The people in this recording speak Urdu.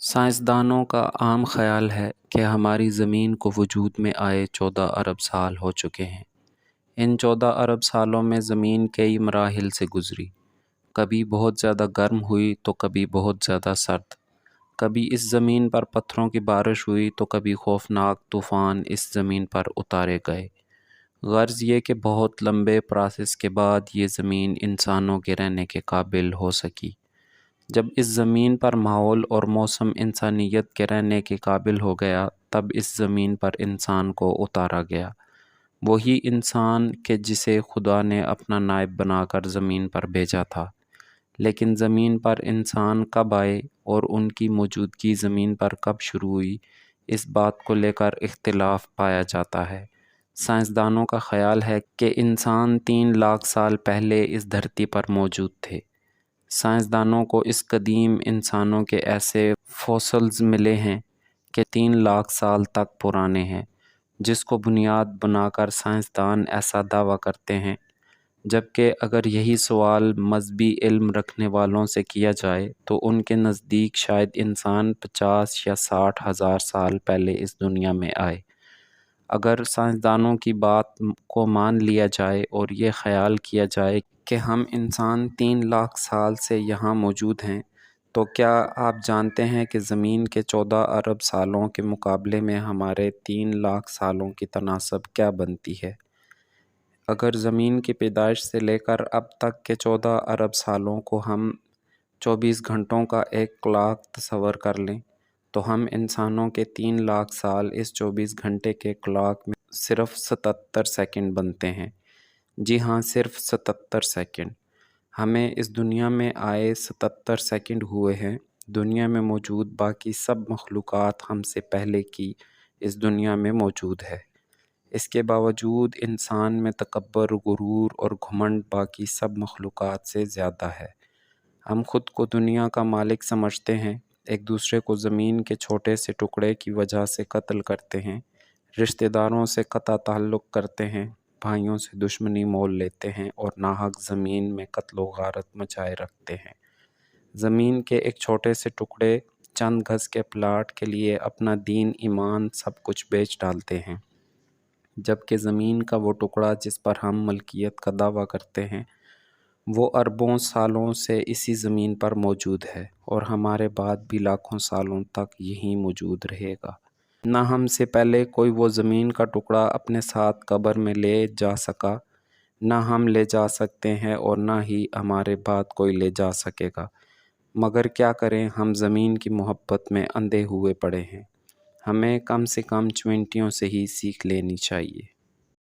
سائنسدانوں کا عام خیال ہے کہ ہماری زمین کو وجود میں آئے 14 ارب سال ہو چکے ہیں۔ ان 14 ارب سالوں میں زمین کئی مراحل سے گزری۔ کبھی بہت زیادہ گرم ہوئی تو کبھی بہت زیادہ سرد۔ کبھی اس زمین پر پتھروں کی بارش ہوئی تو کبھی خوفناک طوفان اس زمین پر اتارے گئے۔ غرض یہ کہ بہت لمبے پروسیس کے بعد یہ زمین انسانوں کے رہنے کے قابل ہو سکی۔ جب اس زمین پر ماحول اور موسم انسانیت کے رہنے کے قابل ہو گیا، تب اس زمین پر انسان کو اتارا گیا۔ وہی انسان کہ جسے خدا نے اپنا نائب بنا کر زمین پر بھیجا تھا۔ لیکن زمین پر انسان کب آئے اور ان کی موجودگی زمین پر کب شروع ہوئی، اس بات کو لے کر اختلاف پایا جاتا ہے۔ سائنسدانوں کا خیال ہے کہ انسان 3 لاکھ سال پہلے اس دھرتی پر موجود تھے۔ سائنسدانوں کو اس قدیم انسانوں کے ایسے فوسلز ملے ہیں کہ 3 لاکھ سال تک پرانے ہیں، جس کو بنیاد بنا کر سائنسدان ایسا دعویٰ کرتے ہیں۔ جبکہ اگر یہی سوال مذہبی علم رکھنے والوں سے کیا جائے تو ان کے نزدیک شاید انسان 50 یا 60 ہزار سال پہلے اس دنیا میں آئے۔ اگر سائنسدانوں کی بات کو مان لیا جائے اور یہ خیال کیا جائے کہ ہم انسان 3 لاکھ سال سے یہاں موجود ہیں، تو کیا آپ جانتے ہیں کہ زمین کے 14 ارب سالوں کے مقابلے میں ہمارے 3 لاکھ سالوں کی تناسب کیا بنتی ہے؟ اگر زمین کی پیدائش سے لے کر اب تک کے 14 ارب سالوں کو ہم 24 گھنٹوں کا ایک کلاک تصور کر لیں، تو ہم انسانوں کے 3 لاکھ سال اس 24 گھنٹے کے کلاک میں صرف 77 سیکنڈ بنتے ہیں۔ جی ہاں، صرف 77 سیکنڈ۔ ہمیں اس دنیا میں آئے 77 سیکنڈ ہوئے ہیں۔ دنیا میں موجود باقی سب مخلوقات ہم سے پہلے کی اس دنیا میں موجود ہے۔ اس کے باوجود انسان میں تکبر، غرور اور گھمنڈ باقی سب مخلوقات سے زیادہ ہے۔ ہم خود کو دنیا کا مالک سمجھتے ہیں، ایک دوسرے کو زمین کے چھوٹے سے ٹکڑے کی وجہ سے قتل کرتے ہیں، رشتہ داروں سے قطع تعلق کرتے ہیں، بھائیوں سے دشمنی مول لیتے ہیں اور ناحق زمین میں قتل و غارت مچائے رکھتے ہیں۔ زمین کے ایک چھوٹے سے ٹکڑے، چند گز کے پلاٹ کے لیے اپنا دین، ایمان، سب کچھ بیچ ڈالتے ہیں، جبکہ زمین کا وہ ٹکڑا جس پر ہم ملکیت کا دعویٰ کرتے ہیں، وہ اربوں سالوں سے اسی زمین پر موجود ہے اور ہمارے بعد بھی لاکھوں سالوں تک یہیں موجود رہے گا۔ نہ ہم سے پہلے کوئی وہ زمین کا ٹکڑا اپنے ساتھ قبر میں لے جا سکا، نہ ہم لے جا سکتے ہیں اور نہ ہی ہمارے بعد کوئی لے جا سکے گا۔ مگر کیا کریں، ہم زمین کی محبت میں اندھے ہوئے پڑے ہیں۔ ہمیں کم سے کم چونٹیوں سے ہی سیکھ لینی چاہیے۔